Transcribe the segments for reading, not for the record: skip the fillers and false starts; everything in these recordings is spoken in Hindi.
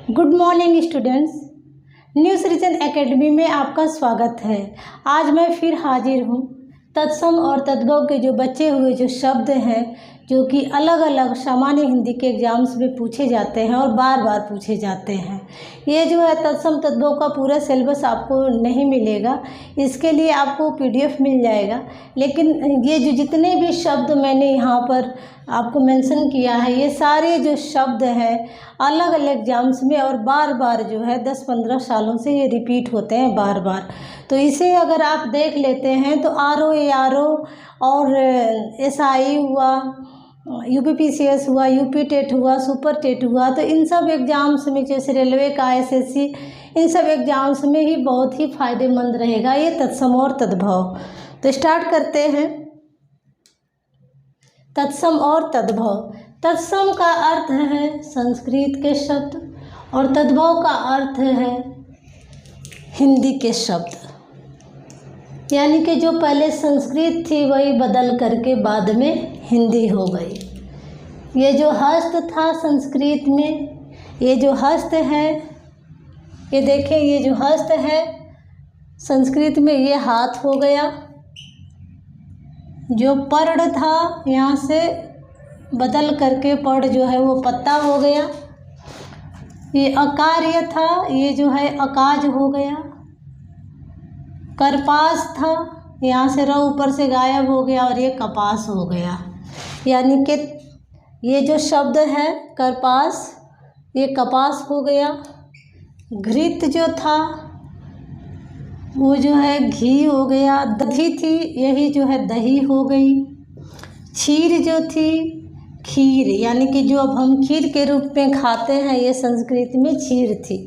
Good morning students. न्यू सृजन एकेडमी में आपका स्वागत है। आज मैं फिर हाजिर हूँ। तत्सम और तद्भव के जो बचे हुए जो शब्द हैं जो कि अलग अलग सामान्य हिंदी के एग्जाम्स में पूछे जाते हैं और बार बार पूछे जाते हैं, ये जो है तत्सम तद्भव का पूरा सिलेबस आपको नहीं मिलेगा। इसके लिए आपको पीडीएफ मिल जाएगा, लेकिन ये जो जितने भी शब्द मैंने यहाँ पर आपको मेंशन किया है, ये सारे जो शब्द हैं अलग अलग एग्जाम्स में और बार बार जो है 10-15 सालों से ये रिपीट होते हैं बार बार। तो इसे अगर आप देख लेते हैं तो आरओ एआरओ और एसआई हुआ, यूपीपीसीएस हुआ, यूपी टेट हुआ, सुपर टेट हुआ, तो इन सब एग्ज़ाम्स में जैसे रेलवे का एसएससी, इन सब एग्ज़ाम्स में ही बहुत ही फ़ायदेमंद रहेगा ये तत्सम और तद्भव। तो स्टार्ट करते हैं। तत्सम और तद्भव। तत्सम का अर्थ है संस्कृत के शब्द और तद्भव का अर्थ है हिंदी के शब्द, यानी कि जो पहले संस्कृत थी वही बदल करके बाद में हिंदी हो गई। ये जो हस्त था संस्कृत में, ये जो हस्त है, ये देखें, ये जो हस्त है संस्कृत में ये हाथ हो गया। जो पर्ण था यहाँ से बदल करके पर्ण जो है वो पत्ता हो गया। ये अकार्य था, ये जो है अकाज हो गया। करपास था, यहाँ से र ऊपर से गायब हो गया और ये कपास हो गया। यानी कि ये जो शब्द है करपास, ये कपास हो गया। घृत जो था वो जो है घी हो गया। दही थी, यही जो है दही हो गई। क्षीर जो थी खीर, यानी कि जो अब हम खीर के रूप में खाते हैं, ये संस्कृत में क्षीर थी।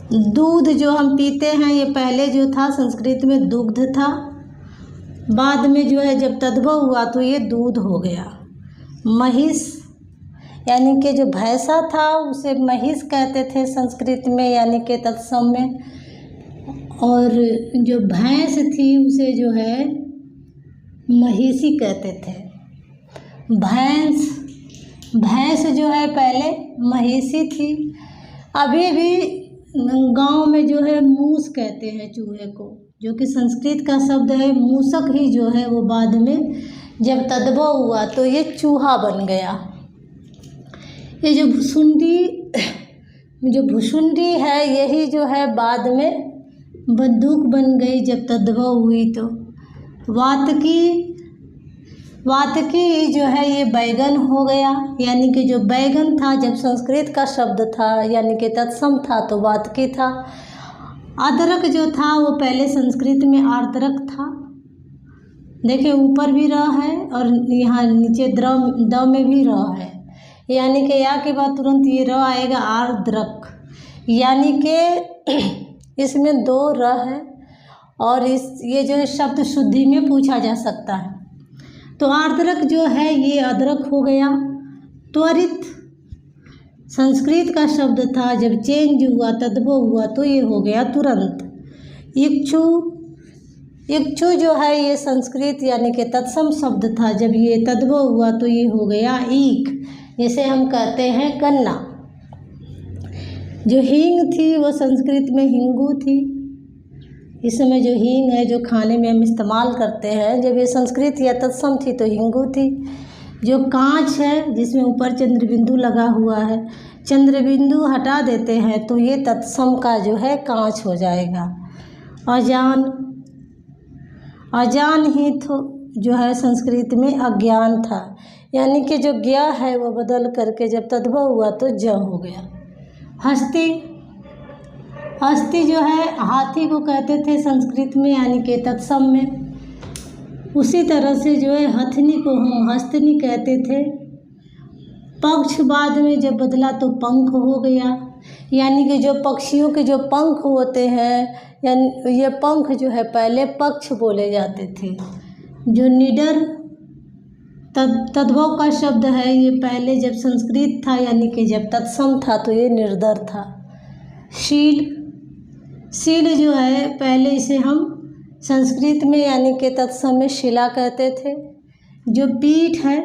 दूध जो हम पीते हैं, ये पहले जो था संस्कृत में दुग्ध था, बाद में जो है जब तद्भव हुआ तो ये दूध हो गया। महिष, यानी कि जो भैंसा था उसे महिष कहते थे संस्कृत में, यानी कि तत्सम में। और जो भैंस थी उसे जो है महिषी कहते थे। भैंस जो है पहले महिषी थी। अभी भी गांव में जो है मूस कहते हैं चूहे को, जो कि संस्कृत का शब्द है। मूसक ही जो है वो बाद में जब तद्भव हुआ तो ये चूहा बन गया। ये जो भुसुंडी है, यही जो है बाद में बंदूक बन गई जब तद्भव हुई। तो वातकी जो है ये बैगन हो गया, यानी कि जो बैगन था जब संस्कृत का शब्द था यानी कि तत्सम था तो वातकी था। अदरक जो था वो पहले संस्कृत में आर्द्रक था। देखिए ऊपर भी र है और यहाँ नीचे द में भी र है, यानी कि या के बाद तुरंत ये र आएगा आर्द्रक, यानी कि इसमें 2 र है और ये जो शब्द शुद्धि में पूछा जा सकता है। तो आर्द्रक जो है ये अदरक हो गया। त्वरित संस्कृत का शब्द था, जब चेंज हुआ तद्भव हुआ तो ये हो गया तुरंत। इक्षु जो है ये संस्कृत यानी कि तत्सम शब्द था, जब ये तद्भव हुआ तो ये हो गया ईख, जिसे हम कहते हैं गन्ना। जो हींग थी वो संस्कृत में हिंगू थी। इस समय जो हींग है जो खाने में हम इस्तेमाल करते हैं, जब ये संस्कृत या तत्सम थी तो हिंगू थी। जो कांच है जिसमें ऊपर चंद्रबिंदु लगा हुआ है, चंद्रबिंदु हटा देते हैं तो ये तत्सम का जो है कांच हो जाएगा। अजान ही तो जो है संस्कृत में अज्ञान था, यानी कि जो ज्ञ है वो बदल करके जब तद्भव हुआ तो ज हो गया। हस्ती जो है हाथी को कहते थे संस्कृत में यानी कि तत्सम में। उसी तरह से जो है हथनी को हम हस्तनी कहते थे। पक्ष बाद में जब बदला तो पंख हो गया, यानी कि जो पक्षियों के जो पंख होते हैं, यानी ये पंख जो है पहले पक्ष बोले जाते थे। जो निडर तद्भव का शब्द है, ये पहले जब संस्कृत था यानी कि जब तत्सम था तो ये निर्धर था। शील जो है पहले इसे हम संस्कृत में यानी कि तत्सम में शिला कहते थे। जो पीठ है,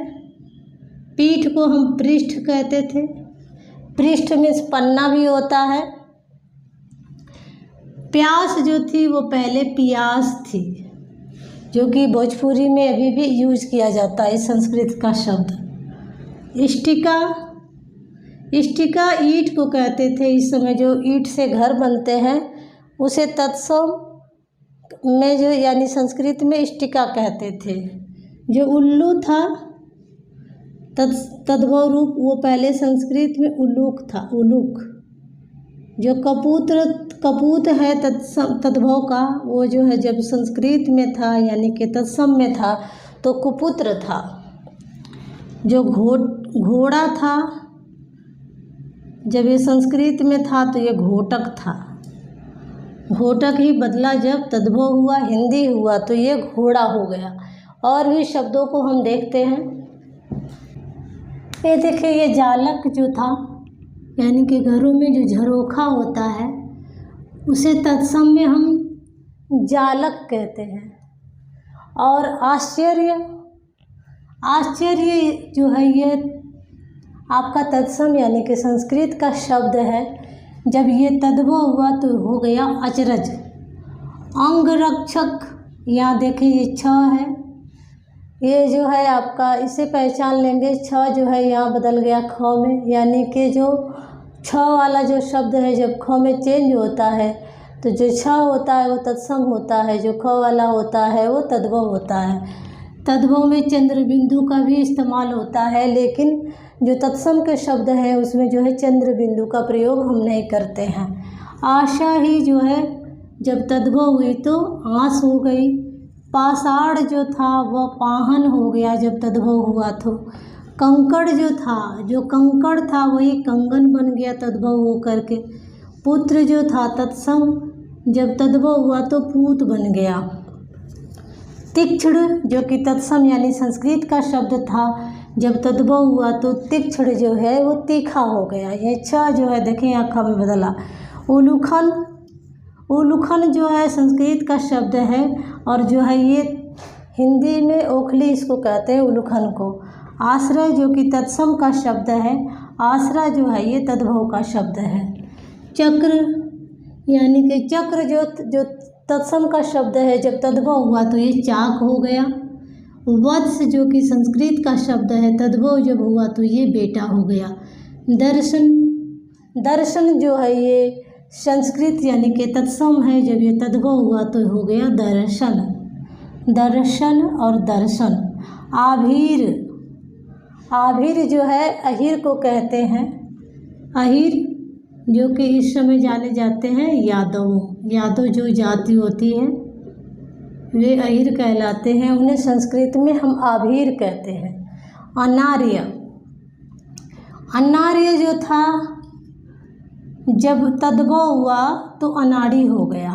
पीठ को हम पृष्ठ कहते थे। पृष्ठ मीन्स पन्ना भी होता है। प्यास जो थी वो पहले पियास थी, जो कि भोजपुरी में अभी भी यूज किया जाता है इस संस्कृत का शब्द। इष्टिका, इष्टिका ईंट को कहते थे। इस समय जो ईंट से घर बनते हैं उसे तत्सम में जो यानी संस्कृत में इष्टिका कहते थे। जो उल्लू था तद्भव रूप वो पहले संस्कृत में उलूक था, उलूक। जो कपूत है तद्भव का, वो जो है जब संस्कृत में था यानी कि तत्सम में था तो कुपुत्र था। जो घोड़ा था जब ये संस्कृत में था तो ये घोटक था। घोटक ही बदला जब तद्भव हुआ, हिंदी हुआ तो ये घोड़ा हो गया। और भी शब्दों को हम देखते हैं। ये देखिए, ये जालक जो था यानी कि घरों में जो झरोखा होता है उसे तत्सम में हम जालक कहते हैं। और आश्चर्य, आश्चर्य जो है ये आपका तत्सम यानी कि संस्कृत का शब्द है। जब ये तद्भव हुआ तो हो गया अचरज। अंगरक्षक, यहाँ देखिए ये छ है, ये जो है आपका इसे पहचान लेंगे। छ जो है यहाँ बदल गया ख में, यानी कि जो छ वाला जो शब्द है जब ख में चेंज होता है तो जो छ होता है वो तत्सम होता है, जो ख वाला होता है वो तद्भव होता है। तद्भव में चंद्र बिंदु का भी इस्तेमाल होता है, लेकिन जो तत्सम के शब्द हैं उसमें जो है चंद्र बिंदु का प्रयोग हम नहीं करते हैं। आशा ही जो है जब तद्भव हुई तो आस हो गई। पाषाण जो था वह पाहन हो गया जब तद्भव हुआ तो। कंकड़ जो था, जो कंकड़ था वही कंगन बन गया तद्भव हो करके। पुत्र जो था तत्सम जब तद्भव हुआ तो पूत बन गया। तीक्ष्ण जो कि तत्सम यानी संस्कृत का शब्द था, जब तद्भव हुआ तो तीक्ष्ण जो है वो तीखा हो गया। ये छ जो है देखें आँखा में बदला। उलूखन, उलूखन जो है संस्कृत का शब्द है और जो है ये हिंदी में ओखली इसको कहते हैं, उलूखन को। आश्रय जो कि तत्सम का शब्द है, आश्रय जो है ये तद्भव का शब्द है। चक्र यानी कि चक्र जो तत्सम का शब्द है, जब तद्भव हुआ तो ये चाक हो गया। वत्स जो कि संस्कृत का शब्द है, तद्भव जब हुआ तो ये बेटा हो गया। दर्शन, दर्शन जो है ये संस्कृत यानी कि तत्सम है, जब ये तद्भव हुआ तो हो गया दर्शन। दर्शन और दर्शन। आभीर, आभीर जो है अहिर को कहते हैं। अहिर जो कि इस समय जाने जाते हैं यादव। यादव जो जाति होती है वे अहिर कहलाते हैं, उन्हें संस्कृत में हम आभीर कहते हैं। अनार्य, अनार्य जो था जब तद्भव हुआ तो अनाड़ी हो गया।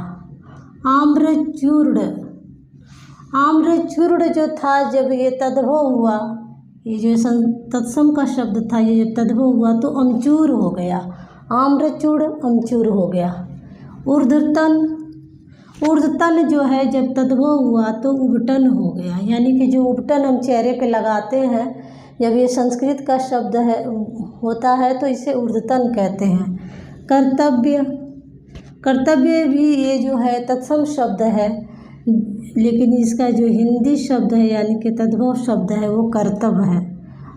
आम्रचूर्ण, आम्रचूर्ण जो था जब ये तद्भव हुआ, ये जो तत्सम का शब्द था ये जब तद्भव हुआ तो अमचूर हो गया। आम्रचूर्ण अमचूर हो गया। ऊर्ध्वतन, ऊर्ध्वतन जो है जब तद्भव हुआ तो उबटन हो गया, यानी कि जो उबटन हम चेहरे पे लगाते हैं जब ये संस्कृत का शब्द है होता है तो इसे ऊर्ध्वतन कहते हैं। कर्तव्य, कर्तव्य भी ये जो है तत्सम शब्द है, लेकिन इसका जो हिंदी शब्द है यानी कि तद्भव शब्द है वो कर्तव्य है।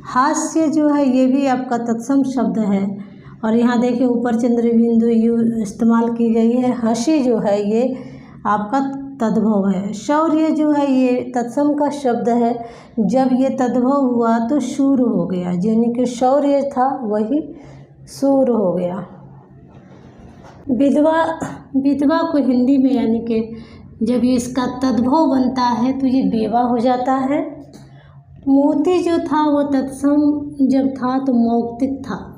हास्य जो है ये भी आपका तत्सम शब्द है और यहाँ देखिए ऊपर चंद्र बिंदु यू इस्तेमाल की गई है। हंसी जो है ये आपका तद्भव है। शौर्य जो है ये तत्सम का शब्द है, जब ये तद्भव हुआ तो शूर हो गया, यानी कि शौर्य था वही शूर हो गया। विधवा, विधवा को हिंदी में यानी कि जब ये इसका तद्भव बनता है तो ये बेवा हो जाता है। मोती जो था वो तत्सम जब था तो मौक्तिक था,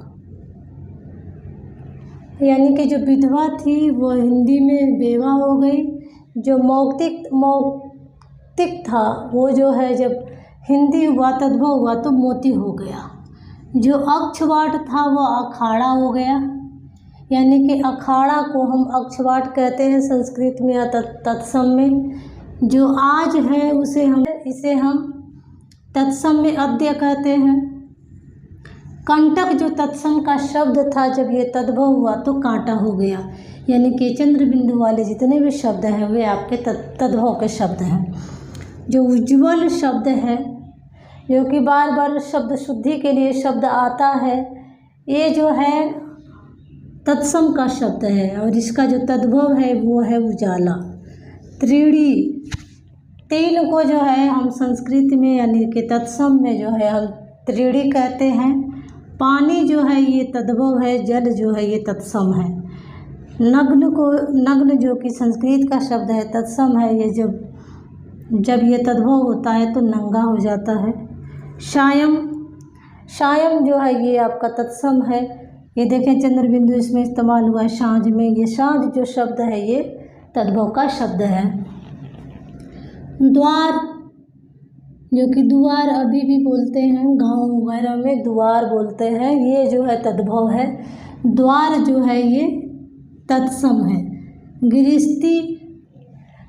यानी कि जो विधवा थी वो हिंदी में बेवा हो गई। जो मौक्तिक था वो जो है जब हिंदी हुआ तद्भव हुआ तो मोती हो गया। जो अक्षवाट था वो अखाड़ा हो गया, यानी कि अखाड़ा को हम अक्षवाट कहते हैं संस्कृत में या तत्सम में। जो आज है इसे हम तत्सम में अद्य कहते हैं। कंटक जो तत्सम का शब्द था, जब ये तद्भव हुआ तो कांटा हो गया। यानी कि चंद्र बिंदु वाले जितने भी शब्द हैं वे आपके तद्भव के शब्द हैं। जो उज्ज्वल शब्द है, जो कि बार बार शब्द शुद्धि के लिए शब्द आता है, ये जो है तत्सम का शब्द है। और इसका जो तद्भव है वो है उजाला। त्रिड़ी, तीन को जो है हम संस्कृत में यानी कि तत्सम में जो है हम त्रिड़ी कहते हैं। पानी जो है ये तद्भव है, जल जो है ये तत्सम है। नग्न जो कि संस्कृत का शब्द है तत्सम है, ये जब ये तद्भव होता है तो नंगा हो जाता है। सायं जो है ये आपका तत्सम है। ये देखें चंद्र बिंदु इसमें इस्तेमाल हुआ है सांझ में। ये सांझ जो शब्द है ये तद्भव का शब्द है। द्वार, जो कि द्वार अभी भी बोलते हैं, गांव वगैरह में द्वार बोलते हैं, ये जो है तद्भव है। द्वार जो है ये तत्सम है।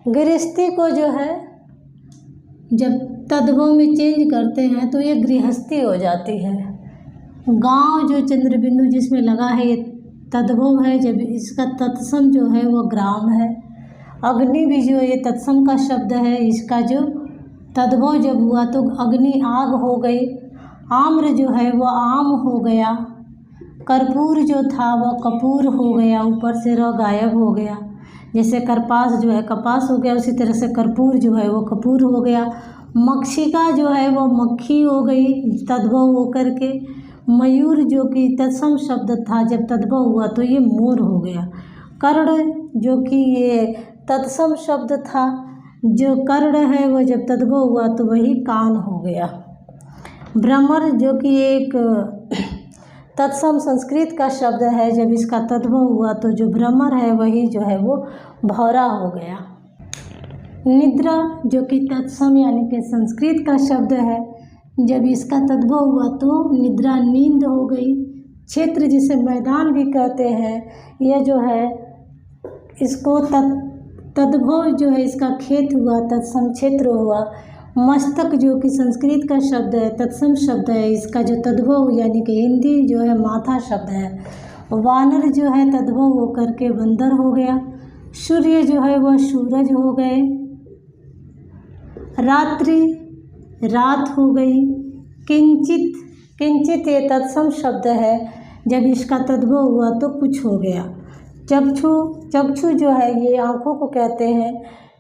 गृहस्थी को जो है जब तद्भव में चेंज करते हैं तो ये गृहस्थी हो जाती है। गांव जो चंद्र बिंदु जिसमें लगा है ये तद्भव है, जब इसका तत्सम जो है वो ग्राम है। अग्नि भी जो ये तत्सम का शब्द है, इसका जो तद्भव जब हुआ तो अग्नि आग हो गई। आम्र जो है वो आम हो गया। कर्पूर जो था वो कपूर हो गया, ऊपर से र गायब हो गया। जैसे करपास जो है कपास हो गया, उसी तरह से कर्पूर जो है वो कपूर हो गया। मक्षिका जो है वो मक्खी हो गई तद्भव हो करके। मयूर जो कि तत्सम शब्द था, जब तद्भव हुआ तो ये मोर हो गया। कर्ण जो कि ये तत्सम शब्द था, जो कर्ण है वो जब तद्भव हुआ तो वही कान हो गया। भ्रमर जो कि एक तत्सम संस्कृत का शब्द है, जब इसका तद्भव हुआ तो जो भ्रमर है वही जो है वो भौरा हो गया। निद्रा जो कि तत्सम यानी कि संस्कृत का शब्द है, जब इसका तद्भव हुआ तो निद्रा नींद हो गई। क्षेत्र जिसे मैदान भी कहते हैं, यह जो है इसको तद्भव जो है इसका खेत हुआ, तत्सम क्षेत्र हुआ। मस्तक जो कि संस्कृत का शब्द है, तत्सम शब्द है, इसका जो तद्भव यानी कि हिंदी जो है माथा शब्द है। वानर जो है तद्भव होकर के बंदर हो गया। सूर्य जो है वह सूरज हो गए। रात्रि रात हो गई। किंचित ये तत्सम शब्द है, जब इसका तद्भव हुआ तो कुछ हो गया। चक्षु जो है ये आँखों को कहते हैं।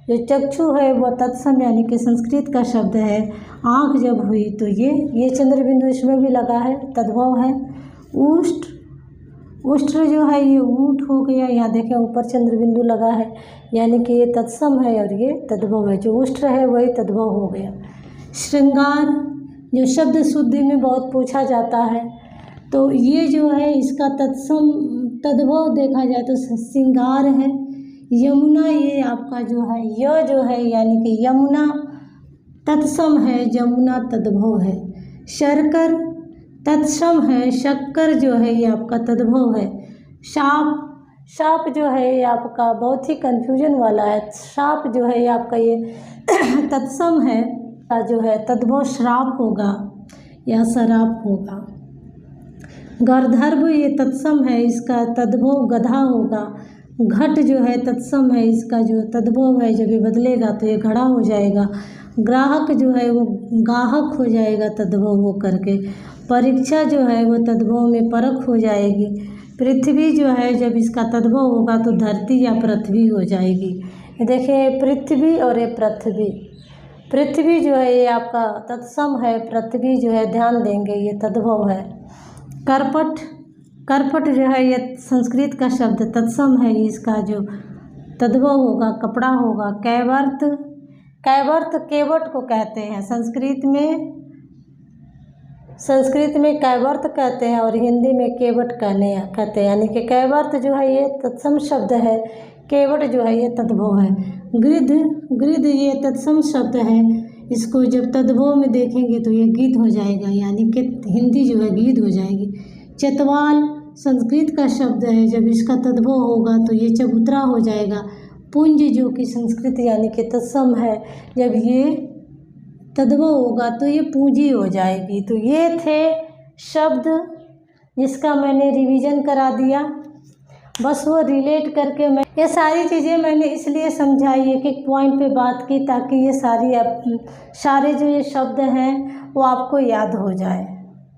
जो चक्षु है वह तत्सम यानी कि संस्कृत का शब्द है। आँख जब हुई तो ये चंद्र बिंदु इसमें भी लगा है, तद्भव है। उष्ट जो है ये ऊँट हो गया। यहाँ देखें ऊपर चंद्र बिंदु लगा है, यानी कि ये तत्सम है और ये तद्भव है। जो उष्ट है वही तद्भव हो गया। श्रृंगार जो शब्द शुद्धि में बहुत पूछा जाता है, तो ये जो है इसका तद्भव देखा जाए तो श्रृंगार है। यमुना ये आपका जो है यानी कि यमुना तत्सम है, जमुना तद्भव है। शर्कर तत्सम है, शक्कर जो है ये आपका तद्भव है। साप जो है ये आपका बहुत ही कन्फ्यूजन वाला है। साप जो है ये आपका ये तत्सम है, जो है तद्भव श्राप होगा या शराप होगा। गर्दर्भ ये तत्सम है, इसका तद्भव गधा होगा। घट जो है तत्सम है, इसका जो तद्भव है जब ये बदलेगा तो ये घड़ा हो जाएगा। ग्राहक जो है वो गाहक हो जाएगा तद्भव हो करके। परीक्षा जो है वो तद्भव में परख हो जाएगी। पृथ्वी जो है जब इसका तद्भव होगा तो धरती या पृथ्वी हो जाएगी। देखिए पृथ्वी और ये पृथ्वी जो है ये आपका तत्सम है, पृथ्वी जो है ध्यान देंगे ये तद्भव है। करपट जो है ये संस्कृत का शब्द तत्सम है, इसका जो तद्भव होगा कपड़ा होगा। कैवर्त केवट को कहते हैं, संस्कृत में कैवर्त कहते हैं और हिंदी में केवट कहते हैं। यानी कि कैवर्त जो है ये तत्सम शब्द है, केवट जो है ये तद्भव है। गृध ये तत्सम शब्द है, इसको जब तद्भव में देखेंगे तो ये गीध हो जाएगा, यानी कि हिंदी जो है गीध हो जाएगी। चतवाल संस्कृत का शब्द है, जब इसका तद्भव होगा तो ये चबूतरा हो जाएगा। पुंज जो कि संस्कृत यानी कि तत्सम है, जब ये तद्भव होगा तो ये पूंजी हो जाएगी। तो ये थे शब्द जिसका मैंने रिवीजन करा दिया। बस वो रिलेट करके मैं ये सारी चीज़ें मैंने इसलिए समझाई, एक एक पॉइंट पे बात की, ताकि ये सारे जो ये शब्द हैं वो आपको याद हो जाए।